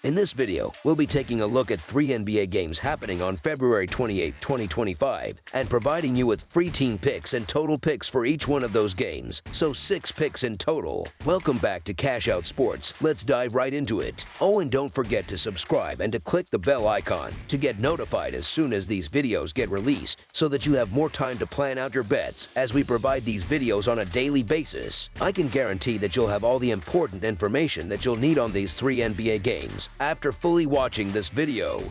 In this video, we'll be taking a look at 3 NBA games happening on February 28, 2025, and providing you with free team picks and total picks for each one of those games, so 6 picks in total. Welcome back to Cash Out Sports. Let's dive right into it. Oh, and don't forget to subscribe and to click the bell icon to get notified as soon as these videos get released, so that you have more time to plan out your bets as we provide these videos on a daily basis. I can guarantee that you'll have all the important information that you'll need on these 3 NBA games after fully watching this video.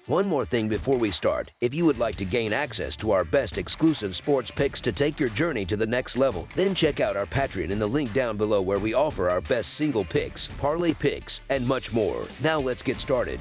One more thing before we start. If you would like to gain access to our best exclusive sports picks to take your journey to the next level, then check out our Patreon in the link down below, where we offer our best single picks, parlay picks, and much more. Now let's get started.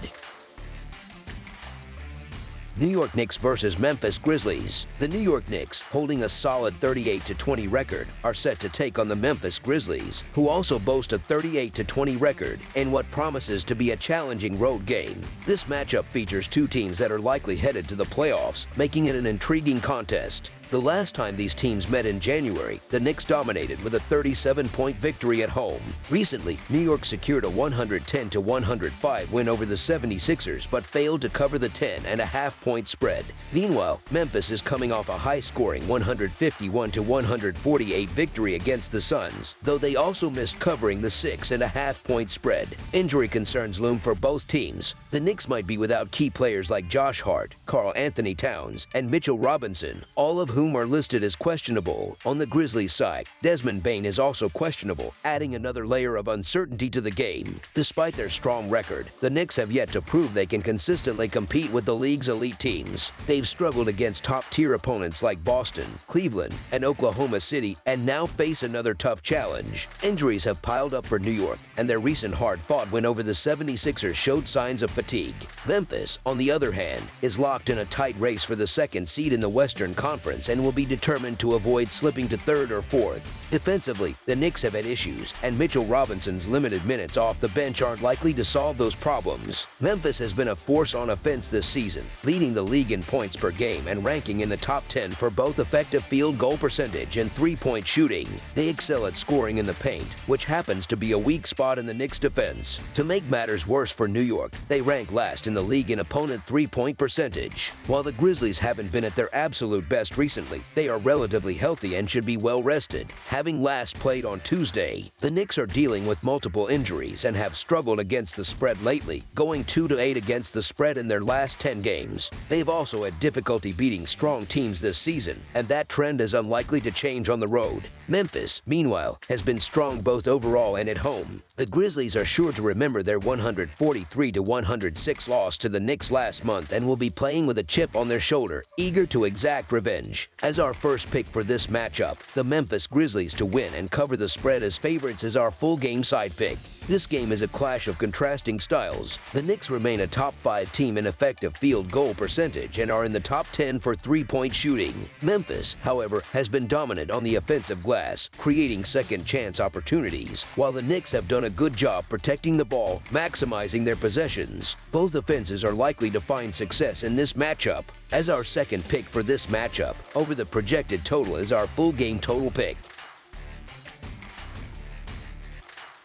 New York Knicks versus Memphis Grizzlies. The New York Knicks, holding a solid 38-20 record, are set to take on the Memphis Grizzlies, who also boast a 38-20 record in what promises to be a challenging road game. This matchup features 2 teams that are likely headed to the playoffs, making it an intriguing contest. The last time these teams met in January, the Knicks dominated with a 37-point victory at home. Recently, New York secured a 110-105 win over the 76ers, but failed to cover the 10.5-point spread. Meanwhile, Memphis is coming off a high-scoring 151-148 victory against the Suns, though they also missed covering the 6.5-point spread. Injury concerns loom for both teams. The Knicks might be without key players like Josh Hart, Karl Anthony Towns, and Mitchell Robinson, all of whom are listed as questionable. On the Grizzlies side, Desmond Bane is also questionable, adding another layer of uncertainty to the game. Despite their strong record, the Knicks have yet to prove they can consistently compete with the league's elite teams. They've struggled against top-tier opponents like Boston, Cleveland, and Oklahoma City, and now face another tough challenge. Injuries have piled up for New York, and their recent hard-fought win over the 76ers showed signs of fatigue. Memphis, on the other hand, is locked in a tight race for the 2nd seed in the Western Conference and will be determined to avoid slipping to 3rd or 4th. Defensively, the Knicks have had issues, and Mitchell Robinson's limited minutes off the bench aren't likely to solve those problems. Memphis has been a force on offense this season, leading the league in points per game and ranking in the top 10 for both effective field goal percentage and 3-point shooting. They excel at scoring in the paint, which happens to be a weak spot in the Knicks' defense. To make matters worse for New York, they rank last in the league in opponent 3-point percentage. While the Grizzlies haven't been at their absolute best recently, they are relatively healthy and should be well rested, having last played on Tuesday. The Knicks are dealing with multiple injuries and have struggled against the spread lately, going 2-8 against the spread in their last 10 games. They've also had difficulty beating strong teams this season, and that trend is unlikely to change on the road. Memphis, meanwhile, has been strong both overall and at home. The Grizzlies are sure to remember their 143-106 loss to the Knicks last month and will be playing with a chip on their shoulder, eager to exact revenge. As our first pick for this matchup, the Memphis Grizzlies to win and cover the spread as favorites is our full game side pick. This game is a clash of contrasting styles. The Knicks remain a top 5 team in effective field goal percentage and are in the top 10 for 3-point shooting. Memphis, however, has been dominant on the offensive glass, creating second-chance opportunities, while the Knicks have done a good job protecting the ball, maximizing their possessions. Both offenses are likely to find success in this matchup. As our second pick for this matchup, over the projected total is our full game total pick.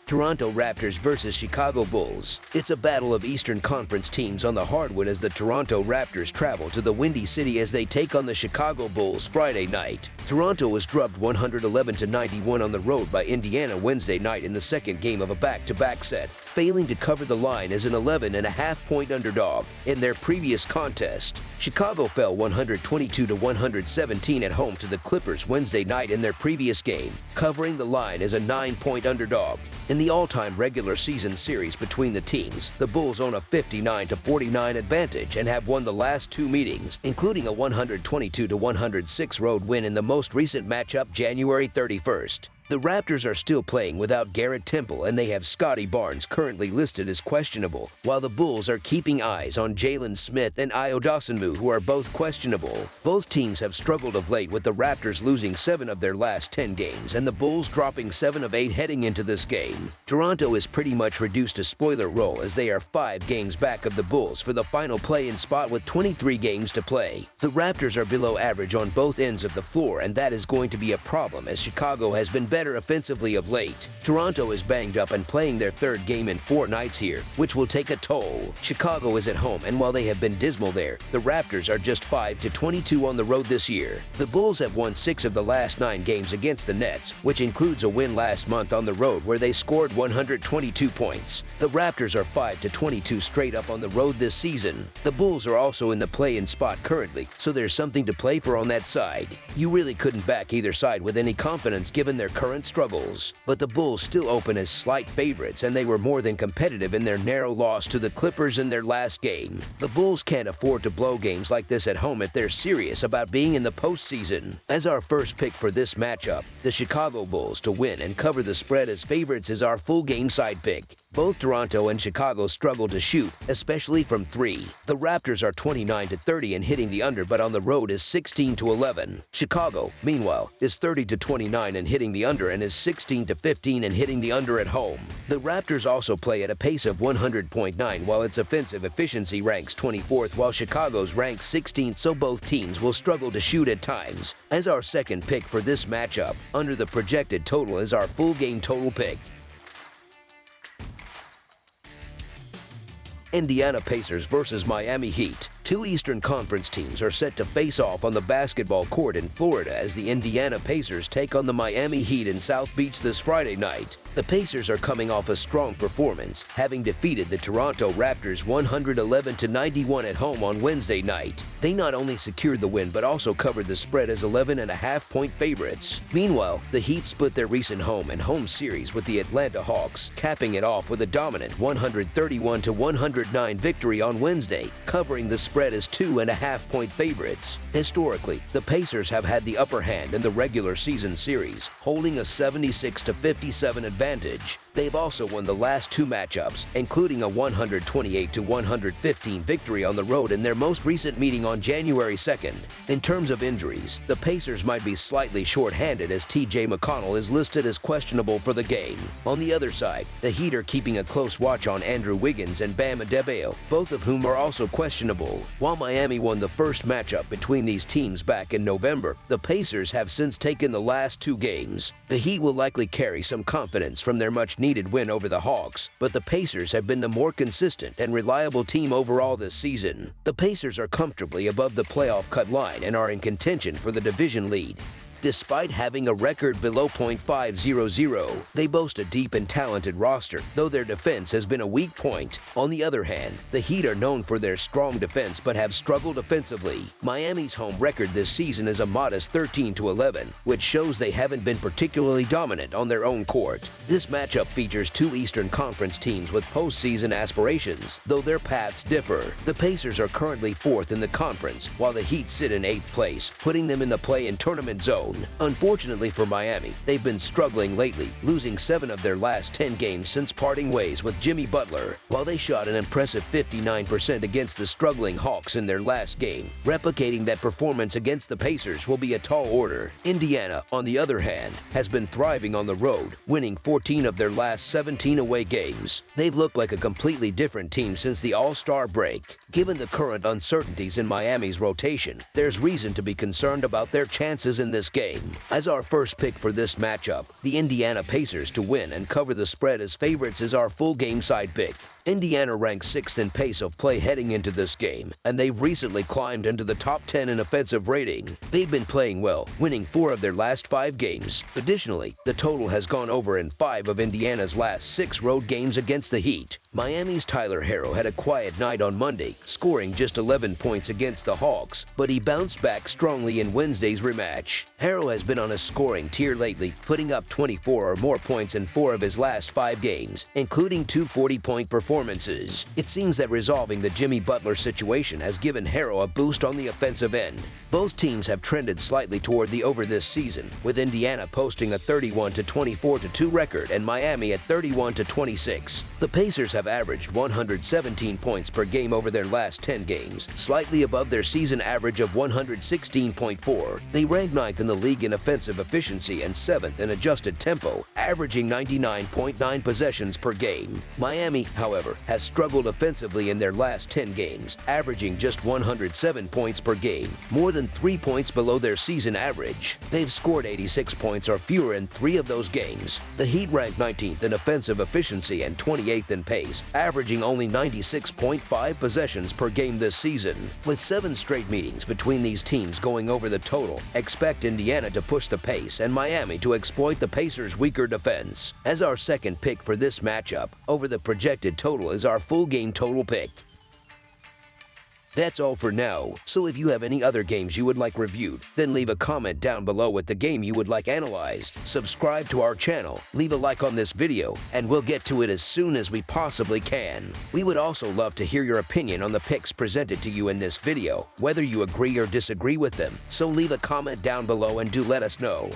Toronto Raptors versus Chicago Bulls. It's a battle of Eastern Conference teams on the hardwood as the Toronto Raptors travel to the Windy City as they take on the Chicago Bulls Friday night. Toronto was drubbed 111-91 on the road by Indiana Wednesday night in the second game of a back-to-back set, failing to cover the line as an 11.5-point underdog in their previous contest. Chicago fell 122-117 at home to the Clippers Wednesday night in their previous game, covering the line as a 9-point underdog. In the all-time regular season series between the teams, the Bulls own a 59-49 advantage and have won the last 2 meetings, including a 122-106 road win in the most recent matchup January 31st. The Raptors are still playing without Garrett Temple, and they have Scotty Barnes currently listed as questionable, while the Bulls are keeping eyes on Jalen Smith and Ayo Dosunmu, who are both questionable. Both teams have struggled of late, with the Raptors losing 7 of their last 10 games and the Bulls dropping 7 of 8 heading into this game. Toronto is pretty much reduced to spoiler role as they are 5 games back of the Bulls for the final play-in spot with 23 games to play. The Raptors are below average on both ends of the floor, and that is going to be a problem as Chicago has been better better offensively of late. Toronto is banged up and playing their third game in 4 nights here, which will take a toll. Chicago is at home, and while they have been dismal there, the Raptors are just 5-22 on the road this year. The Bulls have won 6 of the last 9 games against the Nets, which includes a win last month on the road where they scored 122 points. The Raptors are 5-22 straight up on the road this season. The Bulls are also in the play-in spot currently, so there's something to play for on that side. You really couldn't back either side with any confidence given their current struggles. But the Bulls still open as slight favorites, and they were more than competitive in their narrow loss to the Clippers in their last game. The Bulls can't afford to blow games like this at home if they're serious about being in the postseason. As our first pick for this matchup, the Chicago Bulls to win and cover the spread as favorites is our full game side pick. Both Toronto and Chicago struggle to shoot, especially from 3. The Raptors are 29-30 in hitting the under, but on the road is 16-11. Chicago, meanwhile, is 30-29 in hitting the under and is 16-15 in hitting the under at home. The Raptors also play at a pace of 100.9, while its offensive efficiency ranks 24th, while Chicago's ranks 16th, so both teams will struggle to shoot at times. As our second pick for this matchup, under the projected total is our full game total pick. Indiana Pacers versus Miami Heat. 2 Eastern Conference teams are set to face off on the basketball court in Florida as the Indiana Pacers take on the Miami Heat in South Beach this Friday night. The Pacers are coming off a strong performance, having defeated the Toronto Raptors 111-91 at home on Wednesday night. They not only secured the win but also covered the spread as 11.5-point favorites. Meanwhile, the Heat split their recent home and home series with the Atlanta Hawks, capping it off with a dominant 131-109 victory on Wednesday, covering the spread as 2.5-point favorites. Historically, the Pacers have had the upper hand in the regular season series, holding a 76-57 advantage. They've also won the last 2 matchups, including a 128-115 victory on the road in their most recent meeting on January 2nd. In terms of injuries, the Pacers might be slightly short-handed as T.J. McConnell is listed as questionable for the game. On the other side, the Heat are keeping a close watch on Andrew Wiggins and Bam Adebayo, both of whom are also questionable. While Miami won the first matchup between these teams back in November, the Pacers have since taken the last 2 games. The Heat will likely carry some confidence from their much-needed win over the Hawks, but the Pacers have been the more consistent and reliable team overall this season. The Pacers are comfortably above the playoff cut line and are in contention for the division lead. Despite having a record below .500, they boast a deep and talented roster, though their defense has been a weak point. On the other hand, the Heat are known for their strong defense but have struggled offensively. Miami's home record this season is a modest 13-11, which shows they haven't been particularly dominant on their own court. This matchup features 2 Eastern Conference teams with postseason aspirations, though their paths differ. The Pacers are currently 4th in the conference, while the Heat sit in 8th place, putting them in the play-in tournament zone. Unfortunately for Miami, they've been struggling lately, losing 7 of their last 10 games since parting ways with Jimmy Butler. While they shot an impressive 59% against the struggling Hawks in their last game, replicating that performance against the Pacers will be a tall order. Indiana, on the other hand, has been thriving on the road, winning 14 of their last 17 away games. They've looked like a completely different team since the All-Star break. Given the current uncertainties in Miami's rotation, there's reason to be concerned about their chances in this game. As our first pick for this matchup, the Indiana Pacers to win and cover the spread as favorites is our full game side pick. Indiana ranks 6th in pace of play heading into this game, and they've recently climbed into the top 10 in offensive rating. They've been playing well, winning 4 of their last 5 games. Additionally, the total has gone over in 5 of Indiana's last 6 road games against the Heat. Miami's Tyler Herro had a quiet night on Monday, scoring just 11 points against the Hawks, but he bounced back strongly in Wednesday's rematch. Herro has been on a scoring tier lately, putting up 24 or more points in 4 of his last 5 games, including 2 40-point performances. It seems that resolving the Jimmy Butler situation has given Herro a boost on the offensive end. Both teams have trended slightly toward the over this season, with Indiana posting a 31-24-2 record and Miami at 31-26. The Pacers have have averaged 117 points per game over their last 10 games, slightly above their season average of 116.4. They rank 9th in the league in offensive efficiency and 7th in adjusted tempo, averaging 99.9 possessions per game. Miami, however, has struggled offensively in their last 10 games, averaging just 107 points per game, more than 3 points below their season average. They've scored 86 points or fewer in 3 of those games. The Heat rank 19th in offensive efficiency and 28th in pace, averaging only 96.5 possessions per game this season. With 7 straight meetings between these teams going over the total, expect Indiana to push the pace and Miami to exploit the Pacers' weaker defense. As our second pick for this matchup, over the projected total is our full game total pick. That's all for now, so if you have any other games you would like reviewed, then leave a comment down below with the game you would like analyzed. Subscribe to our channel, leave a like on this video, and we'll get to it as soon as we possibly can. We would also love to hear your opinion on the picks presented to you in this video, whether you agree or disagree with them, so leave a comment down below and do let us know.